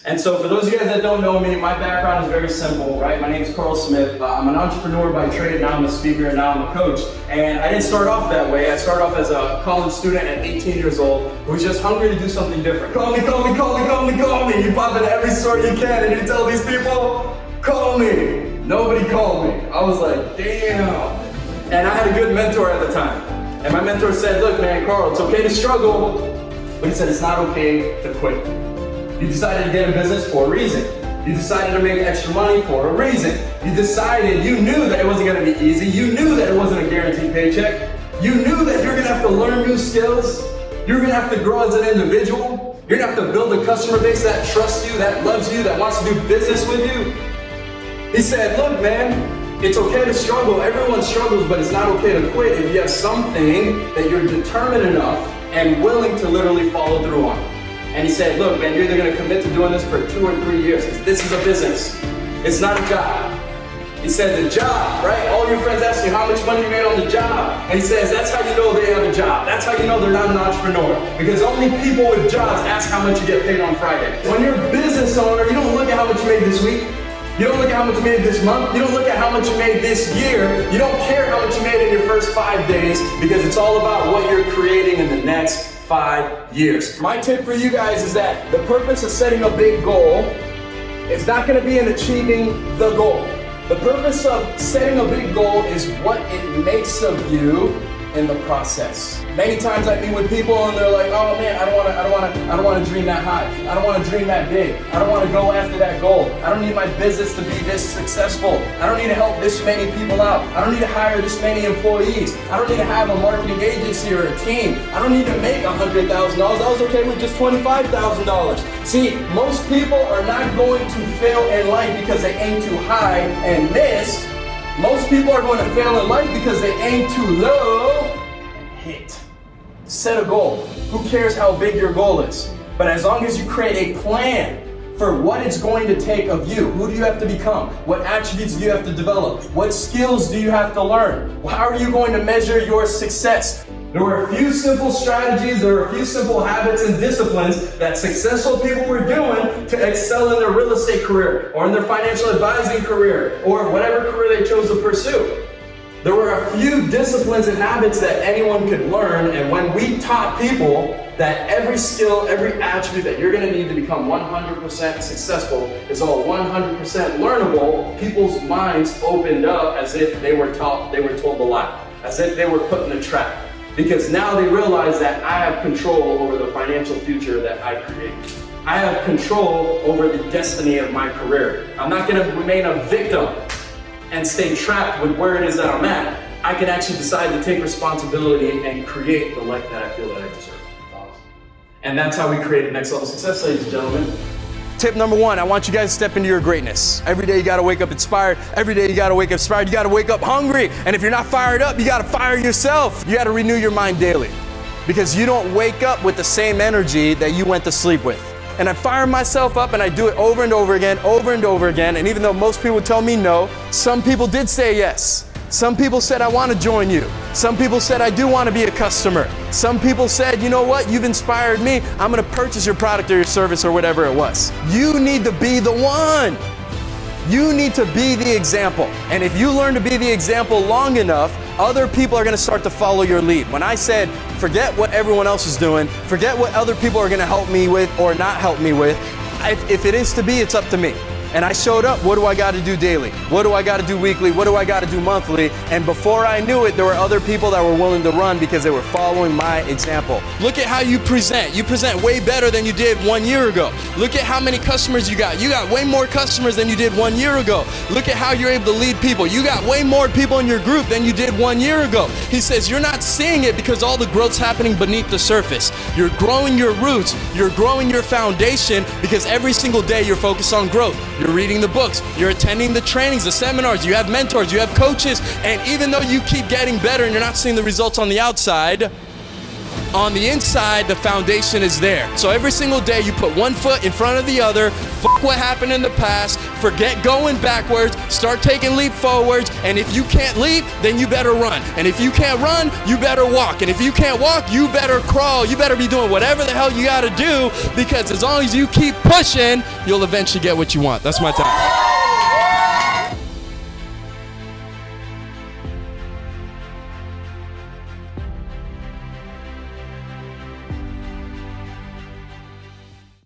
And so for those of you guys that don't know me, my background is very simple, right? My name is Carl Smith. I'm an entrepreneur by trade. Now I'm a speaker and now I'm a coach. And I didn't start off that way. I started off as a college student at 18 years old who was just hungry to do something different. Call me, call me, call me, call me, call me. You pop into every store you can and you tell these people, call me. Nobody called me. I was like, damn. And I had a good mentor at the time. And my mentor said, look man, Carl, it's okay to struggle. But he said, it's not okay to quit. You decided to get in business for a reason. You decided to make extra money for a reason. You decided, you knew that it wasn't gonna be easy. You knew that it wasn't a guaranteed paycheck. You knew that you're gonna have to learn new skills. You're gonna have to grow as an individual. You're gonna have to build a customer base that trusts you, that loves you, that wants to do business with you. He said, look man, it's okay to struggle. Everyone struggles, but it's not okay to quit if you have something that you're determined enough and willing to literally follow through on. And he said, look man, you're either gonna commit to doing this for 2 or 3 years. This is a business. It's not a job. He said the job, right? All your friends ask you how much money you made on the job. And he says, that's how you know they have a job. That's how you know they're not an entrepreneur. Because only people with jobs ask how much you get paid on Friday. When you're a business owner, you don't look at how much you made this week. You don't look at how much you made this month. You don't look at how much you made this year. You don't care how much you made in your first 5 days because it's all about what you're creating in the next 5 years. My tip for you guys is that the purpose of setting a big goal is not going to be in achieving the goal. The purpose of setting a big goal is what it makes of you in the process. Many times I meet with people and they're like, oh man, I don't want to dream that high. I don't want to dream that big. I don't want to go after that goal. I don't need my business to be this successful. I don't need to help this many people out. I don't need to hire this many employees. I don't need to have a marketing agency or a team. I don't need to make $100,000. I was okay with just $25,000. See, most people are not going to fail in life because they aim too high and miss. Most people are going to fail in life because they aim too low and hit. Set a goal. Who cares how big your goal is? But as long as you create a plan for what it's going to take of you, who do you have to become? What attributes do you have to develop? What skills do you have to learn? How are you going to measure your success? There were a few simple strategies, there were a few simple habits and disciplines that successful people were doing to excel in their real estate career or in their financial advising career or whatever career they chose to pursue. There were a few disciplines and habits that anyone could learn, and when we taught people that every skill, every attribute that you're gonna need to become 100% successful is all 100% learnable, people's minds opened up as if they were told a lie, as if they were put in a trap. Because now they realize that I have control over the financial future that I create. I have control over the destiny of my career. I'm not gonna remain a victim and stay trapped with where it is that I'm at. I can actually decide to take responsibility and create the life that I feel that I deserve. And that's how we create Next Level Success, ladies and gentlemen. Tip number 1, I want you guys to step into your greatness. Every day you gotta wake up inspired. Every day you gotta wake up inspired. You gotta wake up hungry. And if you're not fired up, you gotta fire yourself. You gotta renew your mind daily. Because you don't wake up with the same energy that you went to sleep with. And I fire myself up and I do it over and over again, over and over again. And even though most people tell me no, some people did say yes. Some people said, I want to join you. Some people said, I do want to be a customer. Some people said, you know what, you've inspired me. I'm going to purchase your product or your service or whatever it was. You need to be the one. You need to be the example. And if you learn to be the example long enough, other people are going to start to follow your lead. When I said, forget what everyone else is doing, forget what other people are going to help me with or not help me with, if it is to be, it's up to me. And I showed up. What do I got to do daily? What do I got to do weekly? What do I got to do monthly? And before I knew it, there were other people that were willing to run because they were following my example. Look at how you present. You present way better than you did 1 year ago. Look at how many customers you got. You got way more customers than you did 1 year ago. Look at how you're able to lead people. You got way more people in your group than you did 1 year ago. He says you're not seeing it because all the growth's happening beneath the surface. You're growing your roots. You're growing your foundation because every single day you're focused on growth. You're reading the books, you're attending the trainings, the seminars, you have mentors, you have coaches, and even though you keep getting better and you're not seeing the results on the outside, on the inside, the foundation is there. So every single day you put one foot in front of the other, fuck what happened in the past, forget going backwards, start taking leap forwards, and if you can't leap, then you better run. And if you can't run, you better walk. And if you can't walk, you better crawl. You better be doing whatever the hell you gotta do, because as long as you keep pushing, you'll eventually get what you want. That's my time.